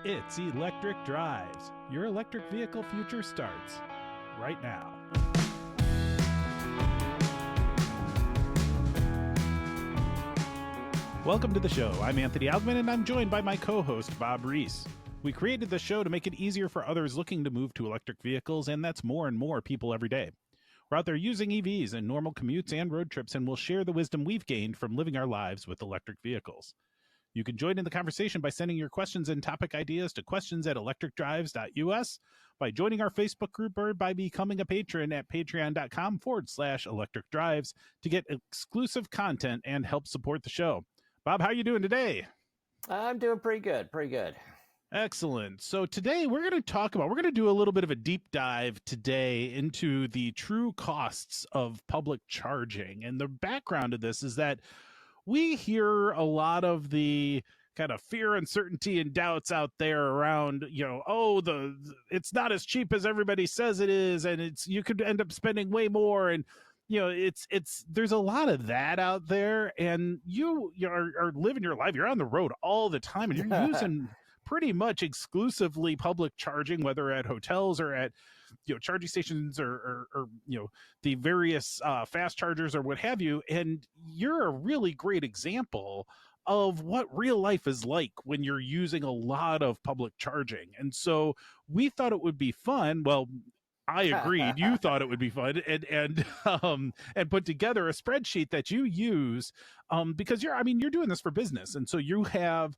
It's Electric Drives. Your electric vehicle future starts right now. Welcome to the show. I'm Anthony Algmin, and I'm joined by my co-host, Bob Reese. We created the show to make it easier for others looking to move to electric vehicles, and that's more and more people every day. We're out there using EVs in normal commutes and road trips, and we'll share the wisdom we've gained from living our lives with electric vehicles. You can join in the conversation by sending your questions and topic ideas to questions@electricdrives.us, by joining our Facebook group, or by becoming a patron at patreon.com/electricdrives to get exclusive content and help support the show. Bob, how are you doing today? I'm doing pretty good. Excellent. So today we're going to do a little bit of a deep dive today into the true costs of public charging. And the background of this is that we hear a lot of the kind of fear, uncertainty, and doubts out there around, it's not as cheap as everybody says it is, and you could end up spending way more, and there's a lot of that out there, and you are living your life. You're on the road all the time, and you're using pretty much exclusively public charging, whether at hotels or at charging stations or the various fast chargers or what have you. And you're a really great example of what real life is like when you're using a lot of public charging. And so we thought it would be fun. Well, I agreed. You thought it would be fun, and put together a spreadsheet that you use because you're doing this for business, and so you have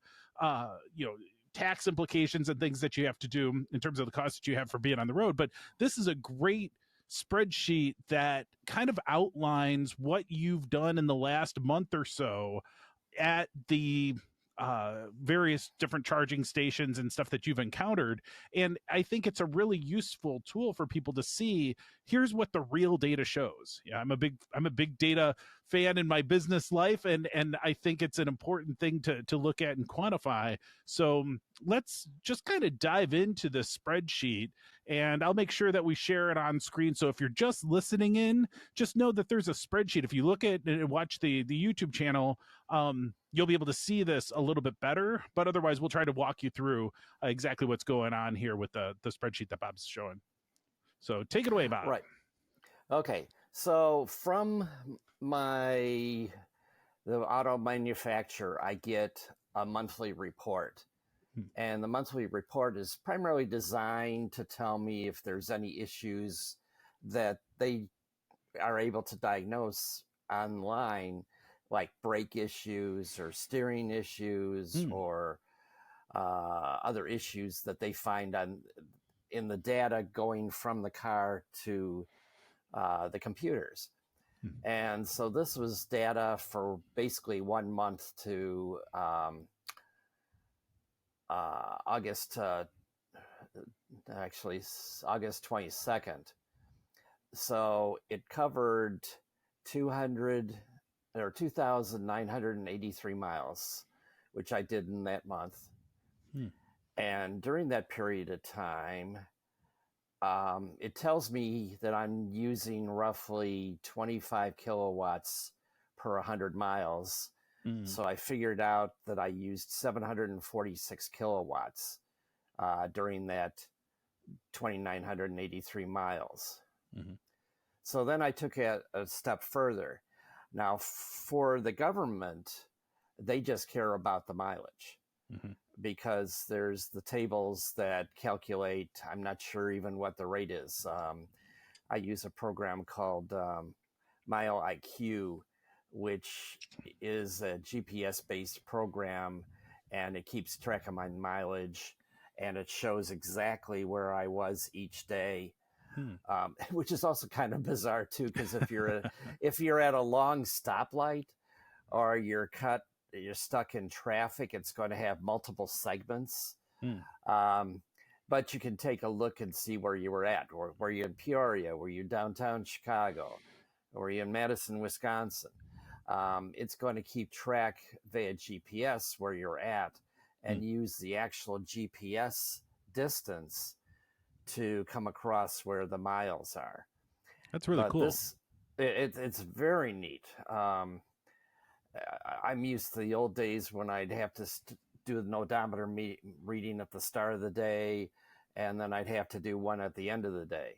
tax implications and things that you have to do in terms of the costs that you have for being on the road. But this is a great spreadsheet that kind of outlines what you've done in the last month or so at the various different charging stations and stuff that you've encountered. And I think it's a really useful tool for people to see, here's what the real data shows. Yeah, I'm a big data fan in my business life, and I think it's an important thing to look at and quantify. So let's just kind of dive into the spreadsheet, and I'll make sure that we share it on screen. So if you're just listening in, just know that there's a spreadsheet. If you look at and watch the YouTube channel, you'll be able to see this a little bit better, but otherwise we'll try to walk you through exactly what's going on here with the spreadsheet that Bob's showing. So take it away, Bob. Right. Okay. So from the auto manufacturer, I get a monthly report. And the monthly report is primarily designed to tell me if there's any issues that they are able to diagnose online, like brake issues or steering issues or other issues that they find in the data going from the car to the computers. And so this was data for basically 1 month to August 22nd. So it covered 2,983 miles, which I did in that month. And during that period of time, it tells me that I'm using roughly 25 kilowatts per 100 miles. So I figured out that I used 746 kilowatts during that 2,983 miles. So then I took a step further. Now, for the government, they just care about the mileage because there's the tables that calculate, I'm not sure even what the rate is. I use a program called Mile IQ, which is a GPS-based program, and it keeps track of my mileage, and it shows exactly where I was each day, which is also kind of bizarre too, because if you're at a long stoplight or you're stuck in traffic, it's going to have multiple segments. But you can take a look and see where you were at. Or were you in Peoria? Were you downtown Chicago? Or were you in Madison, Wisconsin? It's going to keep track via GPS where you're at and use the actual GPS distance to come across where the miles are. That's really cool. It's very neat. I'm used to the old days when I'd have to do the odometer reading at the start of the day, and then I'd have to do one at the end of the day.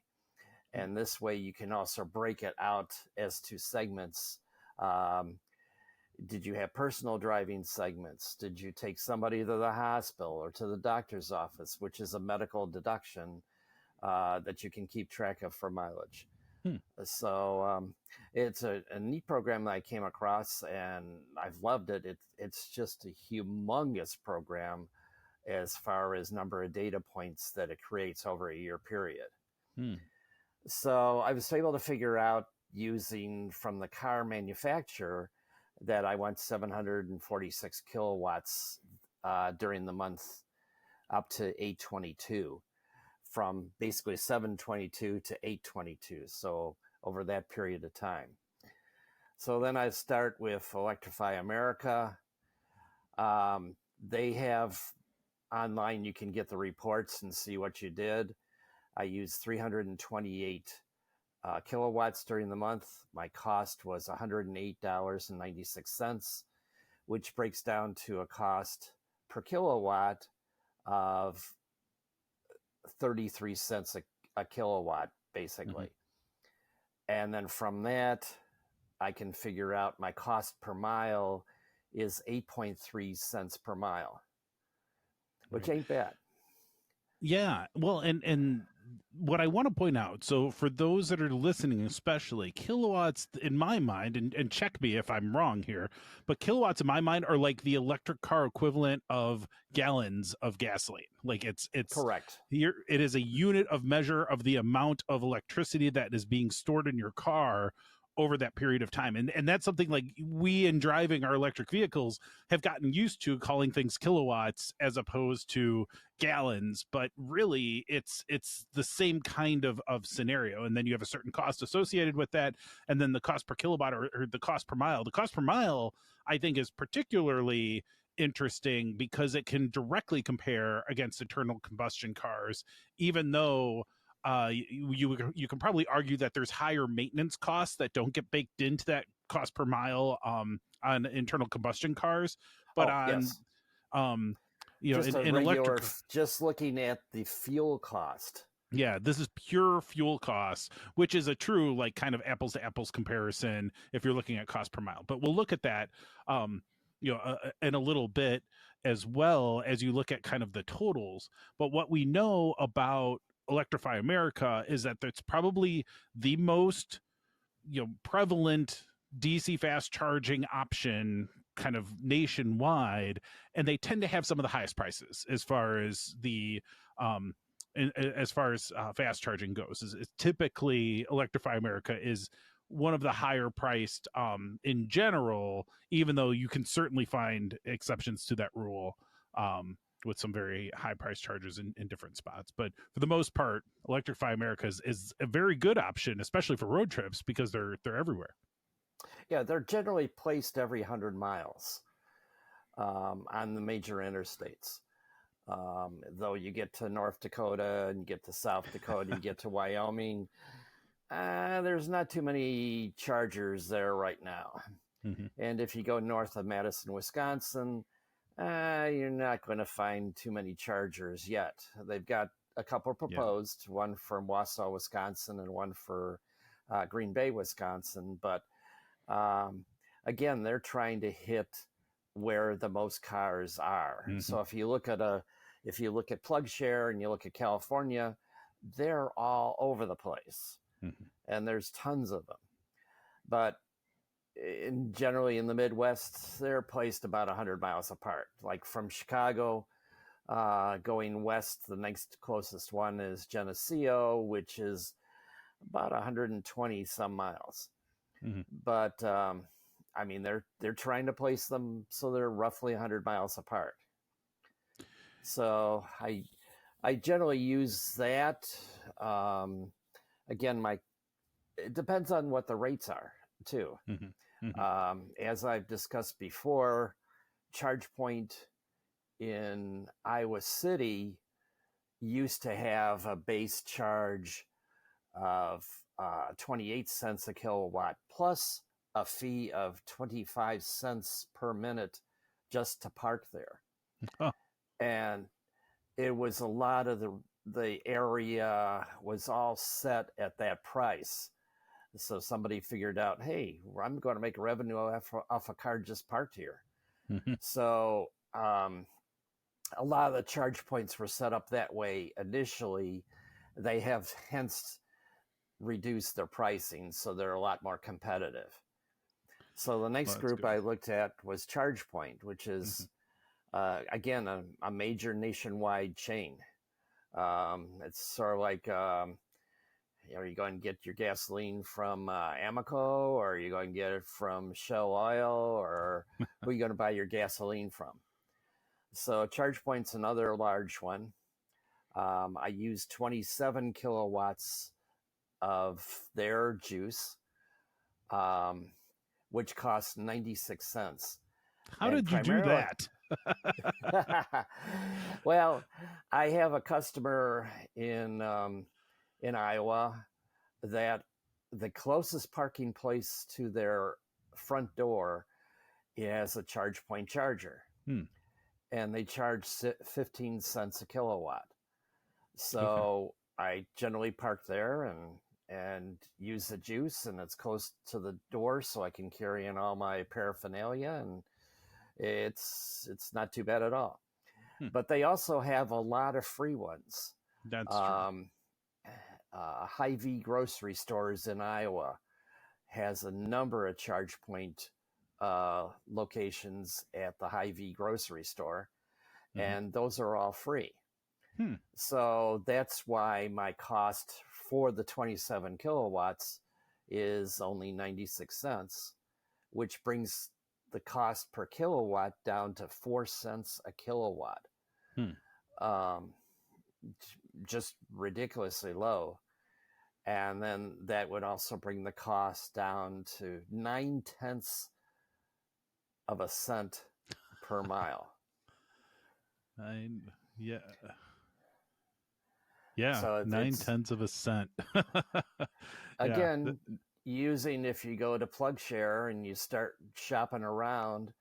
And this way you can also break it out as to segments. Did you have personal driving segments? Did you take somebody to the hospital or to the doctor's office, which is a medical deduction that you can keep track of for mileage? So it's a neat program that I came across, and I've loved it. It's just a humongous program as far as number of data points that it creates over a year period. So I was able to figure out, using from the car manufacturer, that I want 746 kilowatts during the month up to 822, from basically 722 to 822. So over that period of time. So then I start with Electrify America. They have online, you can get the reports and see what you did. I used 328 kilowatts during the month. My cost was $108.96, which breaks down to a cost per kilowatt of 33 cents a kilowatt, basically. And then from that, I can figure out my cost per mile is 8.3 cents per mile, which ain't bad. Yeah. Well, and what I want to point out, so for those that are listening, especially, kilowatts in my mind, and check me if I'm wrong here, but kilowatts in my mind are like the electric car equivalent of gallons of gasoline. Like it's correct. It is a unit of measure of the amount of electricity that is being stored in your car over that period of time. And that's something like we, in driving our electric vehicles, have gotten used to calling things kilowatts as opposed to gallons, but really it's the same kind of scenario. And then you have a certain cost associated with that, and then the cost per kilowatt or the cost per mile. The cost per mile, I think, is particularly interesting because it can directly compare against internal combustion cars, even though you can probably argue that there's higher maintenance costs that don't get baked into that cost per mile on internal combustion cars, but just in regular, electric, just looking at the fuel cost. Yeah, this is pure fuel costs, which is a true like kind of apples to apples comparison if you're looking at cost per mile. But we'll look at that in a little bit, as well as you look at kind of the totals. But what we know about Electrify America is that it's probably the most prevalent DC fast charging option kind of nationwide, and they tend to have some of the highest prices as far as the fast charging goes. Is typically Electrify America is one of the higher priced in general, even though you can certainly find exceptions to that rule with some very high price chargers in different spots. But for the most part, Electrify America is a very good option, especially for road trips, because they're everywhere. Yeah, they're generally placed every 100 miles on the major interstates. Though you get to North Dakota and you get to South Dakota, you get to Wyoming, there's not too many chargers there right now. And if you go north of Madison, Wisconsin, you're not going to find too many chargers yet. They've got a couple proposed, one from Wausau, Wisconsin, and one for Green Bay, Wisconsin. But again, they're trying to hit where the most cars are. So if you look at PlugShare and you look at California, they're all over the place, and there's tons of them. But generally in the Midwest, they're placed about 100 miles apart. Like from Chicago going west, the next closest one is Geneseo, which is about 120 some miles. But I mean, they're trying to place them so they're roughly 100 miles apart. So I generally use that. Again, it depends on what the rates are too. As I've discussed before, ChargePoint in Iowa City used to have a base charge of 28 cents a kilowatt plus a fee of 25 cents per minute just to park there. Huh. And it was a lot of the area was all set at that price. So somebody figured out, hey, I'm going to make a revenue off a car just parked here. So a lot of the charge points were set up that way initially. They have hence reduced their pricing, so they're a lot more competitive. So the next group I looked at was ChargePoint, which is, again, a major nationwide chain. It's sort of like, are you going to get your gasoline from Amoco, or are you going to get it from Shell Oil, or who are you going to buy your gasoline from? So ChargePoint's another large one. I used 27 kilowatts of their juice, which cost 96 cents. How did you do that? Well, I have a customer in Iowa that the closest parking place to their front door has a ChargePoint charger. And they charge 15 cents a kilowatt. So I generally park there and use the juice, and it's close to the door, so I can carry in all my paraphernalia, and it's not too bad at all. But they also have a lot of free ones. That's true. Hy-Vee grocery stores in Iowa has a number of ChargePoint locations at the Hy-Vee grocery store, and those are all free. So that's why my cost for the 27 kilowatts is only 96 cents, which brings the cost per kilowatt down to 4 cents a kilowatt. Just ridiculously low. And then that would also bring the cost down to 0.9 of a cent per mile. Yeah, so 0.9 of a cent. Again, using, if you go to PlugShare and you start shopping around,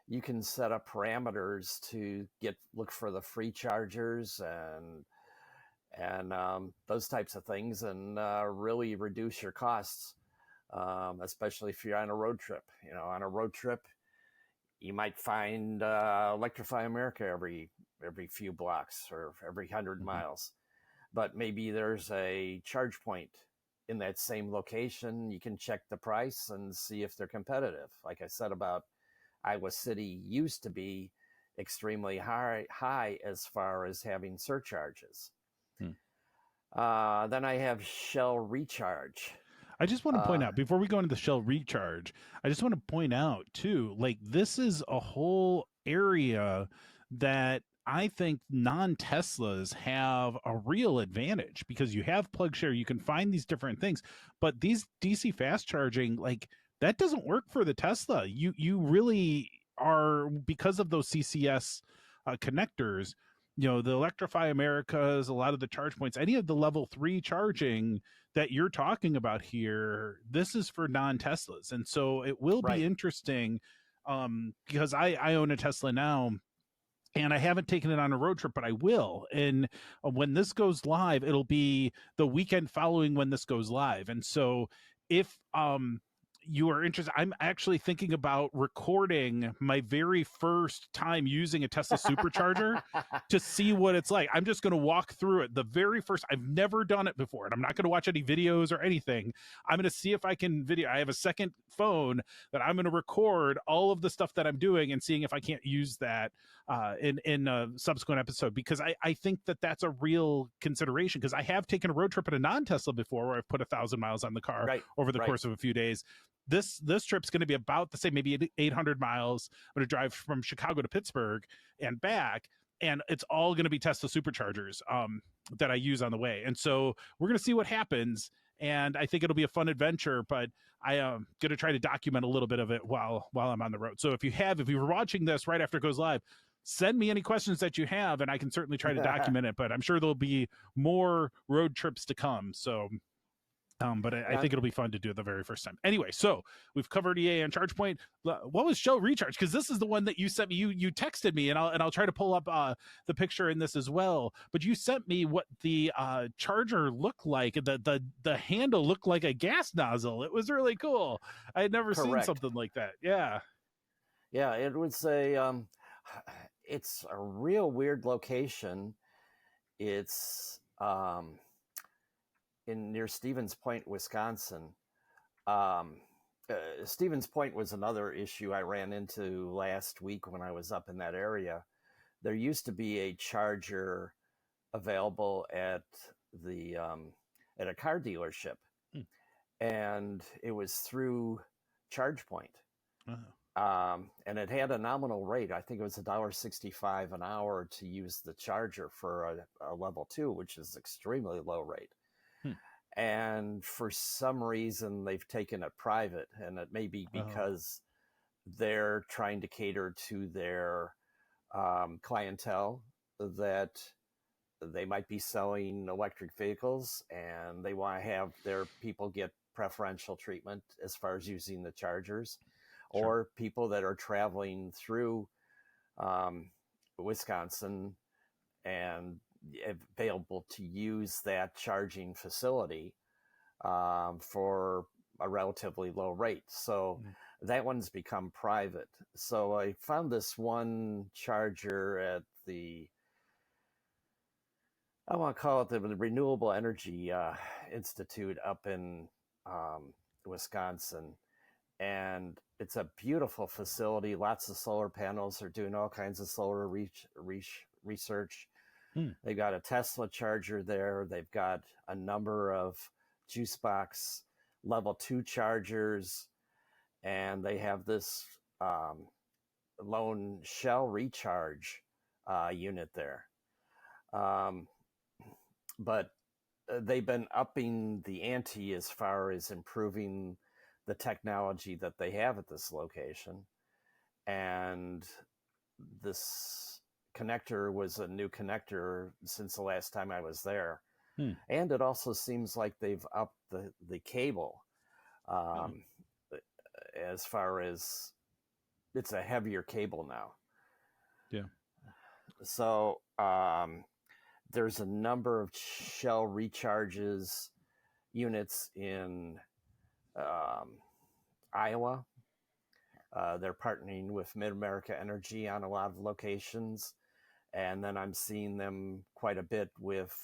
you can set up parameters to look for the free chargers and those types of things, and really reduce your costs, especially if you're on a road trip. On a road trip, you might find Electrify America every few blocks or every 100 miles. But maybe there's a charge point in that same location. You can check the price and see if they're competitive. Like I said about Iowa City used to be extremely high as far as having surcharges. Then I have Shell Recharge. I just want to point out, before we go into the Shell Recharge, I just want to point out too, like, this is a whole area that I think non-Teslas have a real advantage, because you have PlugShare, you can find these different things, but these DC fast charging, like, that doesn't work for the Tesla. You really are, because of those CCS connectors, the Electrify Americas, a lot of the charge points, any of the level 3 charging that you're talking about here, this is for non-Teslas. And so it will be interesting, because I own a Tesla now, and I haven't taken it on a road trip, but I will. And when this goes live, it'll be the weekend following when this goes live. And so if you are interested, I'm actually thinking about recording my very first time using a Tesla supercharger to see what it's like. I'm just going to walk through it. The very first, I've never done it before, and I'm not going to watch any videos or anything. I'm going to see if I can video. I have a second phone that I'm going to record all of the stuff that I'm doing and seeing if I can't use that in a subsequent episode, because I think that that's a real consideration, because I have taken a road trip in a non-Tesla before where I've put 1,000 miles on the car over the course of a few days. This trip's going to be about the same, maybe 800 miles. I'm going to drive from Chicago to Pittsburgh and back, and it's all going to be Tesla superchargers that I use on the way. And so we're going to see what happens, and I think it'll be a fun adventure, but I am going to try to document a little bit of it while I'm on the road. So if you're watching this right after it goes live, send me any questions that you have, and I can certainly try to document it, but I'm sure there'll be more road trips to come. So But I think it'll be fun to do it the very first time. Anyway, so we've covered EA and ChargePoint. What was Show Recharge? Because this is the one that you sent me. You texted me, and I'll try to pull up the picture in this as well. But you sent me what the charger looked like. The handle looked like a gas nozzle. It was really cool. I had never seen something like that. Yeah. Yeah, it was it's a real weird location. It's near Stevens Point, Wisconsin. Stevens Point was another issue I ran into last week when I was up in that area. There used to be a charger available at a car dealership, and it was through ChargePoint. And it had a nominal rate. I think it was $1.65 an hour to use the charger for a level 2, which is extremely low rate. And for some reason, they've taken it private, and it may be because they're trying to cater to their clientele, that they might be selling electric vehicles, and they want to have their people get preferential treatment as far as using the chargers, or people that are traveling through Wisconsin and available to use that charging facility for a relatively low rate. So that one's become private. So I found this one charger at I want to call it the Renewable Energy Institute up in Wisconsin. And it's a beautiful facility. Lots of solar panels. They're doing all kinds of solar research. They've got a Tesla charger there. They've got a number of juice box level 2 chargers, and they have this lone shell recharge unit there. But they've been upping the ante as far as improving the technology that they have at this location. And this connector was a new connector since the last time I was there. And it also seems like they've upped the cable as far as it's a heavier cable now. Yeah. So there's a number of shell recharges units in Iowa. They're partnering with Mid-America Energy on a lot of locations. And then I'm seeing them quite a bit with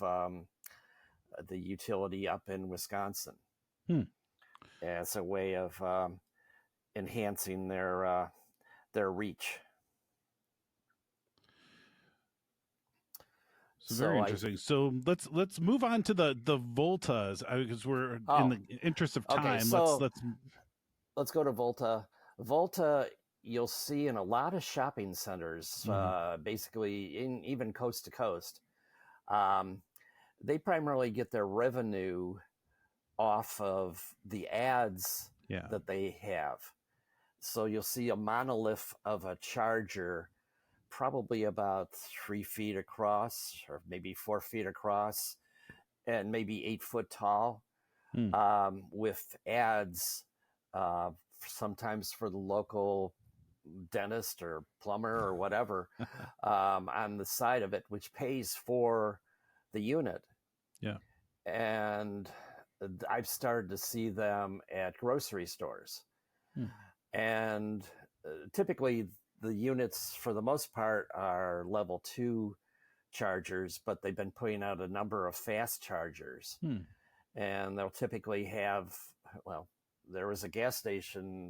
the utility up in Wisconsin. As a way of enhancing their reach. So very interesting. So let's move on to the Voltas, because we're in the interest of time. Okay, so let's go to Volta. Volta, you'll see in a lot of shopping centers, basically even coast to coast. They primarily get their revenue off of the ads that they have. So you'll see a monolith of a charger, probably about 3 feet across, or maybe 4 feet across, and maybe 8 foot tall, with ads, sometimes for the local dentist or plumber or whatever, on the side of it, which pays for the unit. Yeah. And I've started to see them at grocery stores. And typically the units, for the most part, are level 2 chargers, but they've been putting out a number of fast chargers. And they'll typically have, there was a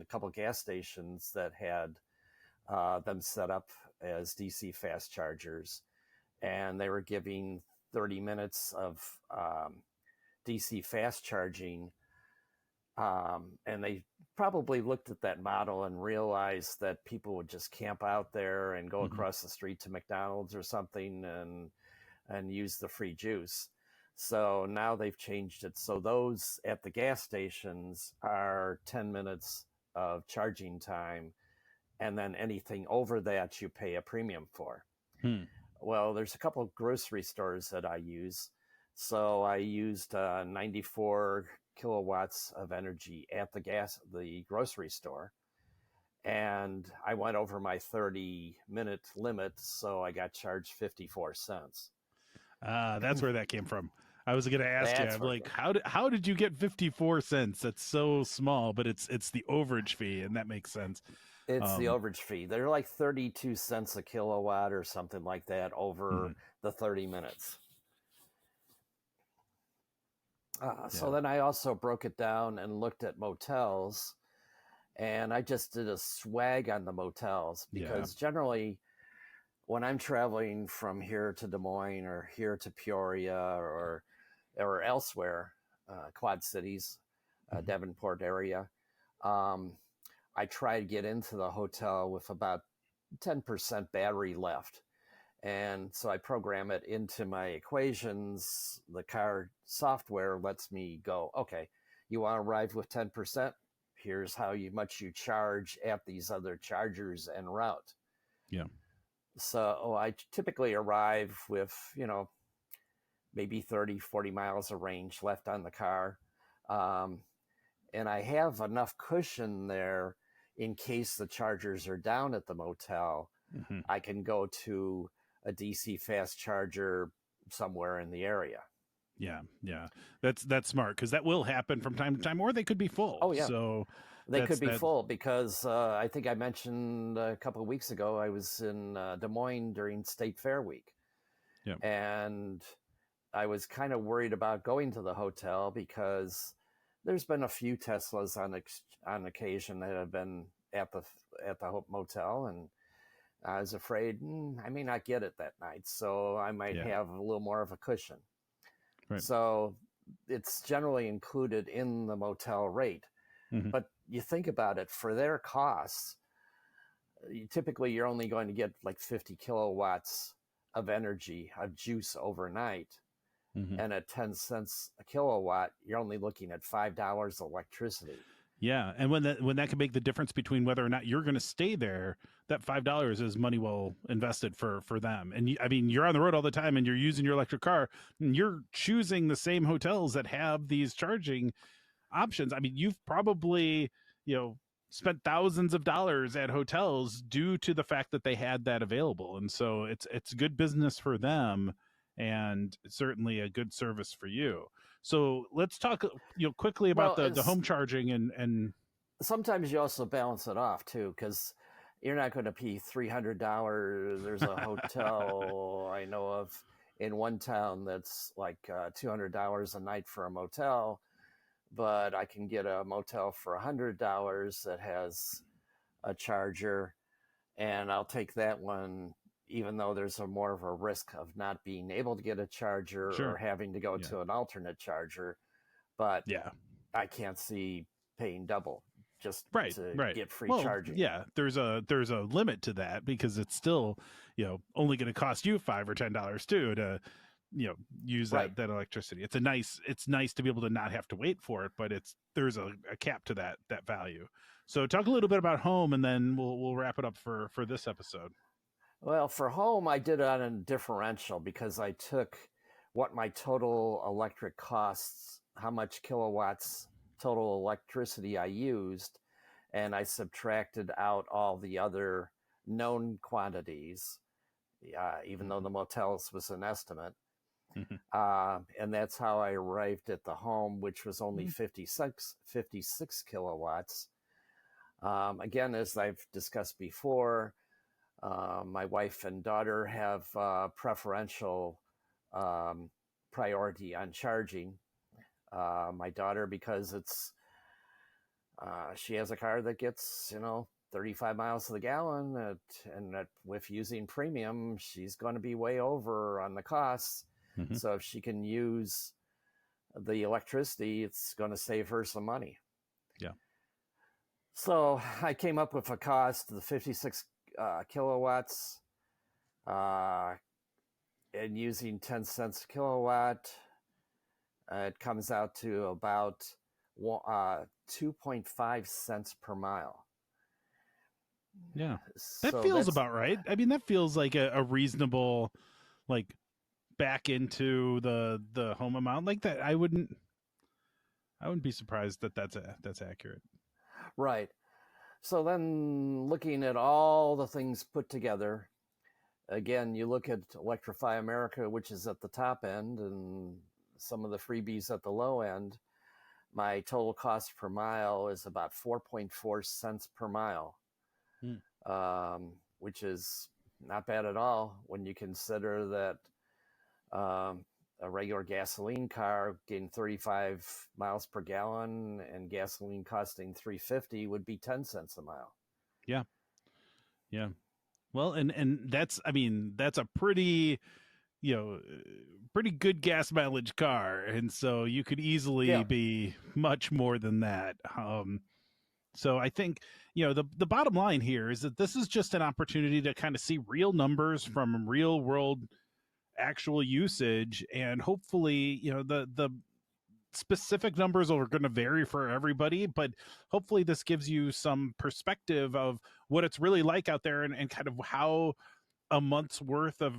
couple gas stations that had them set up as DC fast chargers, and they were giving 30 minutes of DC fast charging. And they probably looked at that model and realized that people would just camp out there and go across the street to McDonald's or something and use the free juice. So now they've changed it. So those at the gas stations are 10 minutes of charging time. And then anything over that, you pay a premium for. Well, there's a couple of grocery stores that I use So I used 94 kilowatts of energy at the grocery store. And I went over my 30-minute limit, so I got charged 54 cents. That's where that came from. I was going to ask you, That's I'm where it like, goes. how did you get 54 cents? That's so small, but it's the overage fee, and that makes sense. It's the overage fee. They're like 32 cents a kilowatt or something like that over the 30 minutes. So then I also broke it down and looked at motels, and I just did a swag on the motels because generally when I'm traveling from here to Des Moines or here to Peoria or elsewhere, Quad Cities, Davenport area, I try to get into the hotel with about 10% battery left. And so I program it into my equations. The car software lets me go, okay, you want to arrive with 10%? Here's how much you charge at these other chargers en route. Yeah. So I typically arrive with, maybe 30, 40 miles of range left on the car. And I have enough cushion there in case the chargers are down at the motel. I can go to a DC fast charger somewhere in the area. Yeah. That's smart, because that will happen from time to time, or they could be full. Oh, yeah. So they could be full because I think I mentioned a couple of weeks ago, I was in Des Moines during State Fair week. Yeah. And I was kind of worried about going to the hotel because there's been a few Teslas on occasion that have been at the motel, and I was afraid I may not get it that night, so I might have a little more of a cushion. Right. So it's generally included in the motel rate. But you think about it, for their costs, typically you're only going to get like 50 kilowatts of energy, of juice overnight. And at 10 cents a kilowatt, you're only looking at $5 electricity. Yeah, and when that can make the difference between whether or not you're going to stay there, that $5 is money well invested for them. And I mean, you're on the road all the time, and you're using your electric car, and you're choosing the same hotels that have these charging options. I mean, you've probably spent thousands of dollars at hotels due to the fact that they had that available, and so it's good business for them, and certainly a good service for you. So let's talk quickly about the home charging and sometimes you also balance it off too, because you're not going to pay $300. There's a hotel I know of in one town that's like $200 a night for a motel, but I can get a motel for $100 that has a charger, and I'll take that one, even though there's more of a risk of not being able to get a charger or having to go to an alternate charger. But I can't see paying double just to get free charging. Yeah, there's a limit to that, because it's still only going to cost you $5 or $10 too to use that electricity. It's nice to be able to not have to wait for it, but there's a cap to that value. So talk a little bit about home, and then we'll wrap it up for this episode. Well, for home, I did it on a differential because I took what my total electric costs, how much kilowatts total electricity I used, and I subtracted out all the other known quantities, even though the motels was an estimate. And that's how I arrived at the home, which was only 56 kilowatts. Again, as I've discussed before, my wife and daughter have preferential priority on charging. My daughter, because she has a car that gets 35 miles to the gallon, and with using premium, she's going to be way over on the costs. So if she can use the electricity, it's going to save her some money. Yeah. So I came up with a cost of the 56 kilowatts, and using 10 cents a kilowatt, it comes out to about 2.5 cents per mile. Yeah, that feels about right. I mean, that feels like a reasonable back into the home amount like that. I wouldn't be surprised that that's accurate. Right. So then looking at all the things put together, again, you look at Electrify America, which is at the top end, and some of the freebies at the low end. My total cost per mile is about 4.4 cents per mile, which is not bad at all when you consider that a regular gasoline car getting 35 miles per gallon and gasoline costing $3.50 would be 10 cents a mile. Yeah. Well, and that's, I mean, that's a pretty, pretty good gas mileage car, and so you could easily be much more than that. So I think, the bottom line here is that this is just an opportunity to kind of see real numbers from real world actual usage, and hopefully, the specific numbers are going to vary for everybody, but hopefully this gives you some perspective of what it's really like out there, and kind of how a month's worth of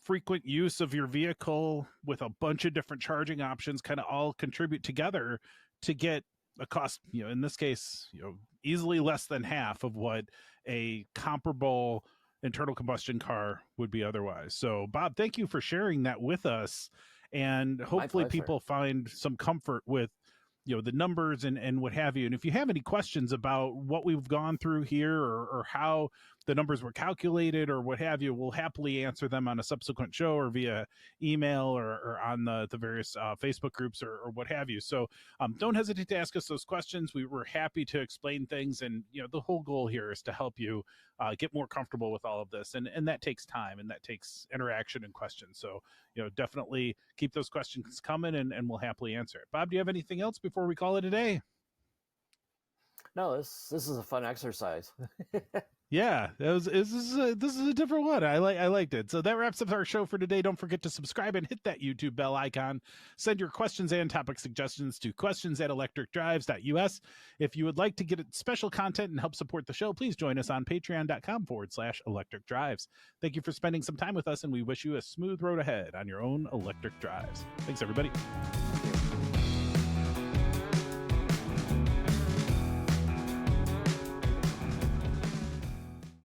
frequent use of your vehicle with a bunch of different charging options kind of all contribute together to get a cost, in this case, easily less than half of what a comparable internal combustion car would be otherwise. So Bob, thank you for sharing that with us, and hopefully people find some comfort with the numbers and what have you. And if you have any questions about what we've gone through here, or how the numbers were calculated or what have you, we'll happily answer them on a subsequent show or via email or on the various Facebook groups or what have you. So don't hesitate to ask us those questions. We were happy to explain things, and the whole goal here is to help you get more comfortable with all of this, and that takes time, and that takes interaction and questions. So definitely keep those questions coming, and we'll happily answer it. Bob, do you have anything else before we call it a day? No, this is a fun exercise. Yeah, this is a different one. I liked it. So that wraps up our show for today. Don't forget to subscribe and hit that YouTube bell icon. Send your questions and topic suggestions to questions@electricdrives.us. If you would like to get special content and help support the show, please join us on patreon.com/electric drives. Thank you for spending some time with us, and we wish you a smooth road ahead on your own electric drives. Thanks, everybody.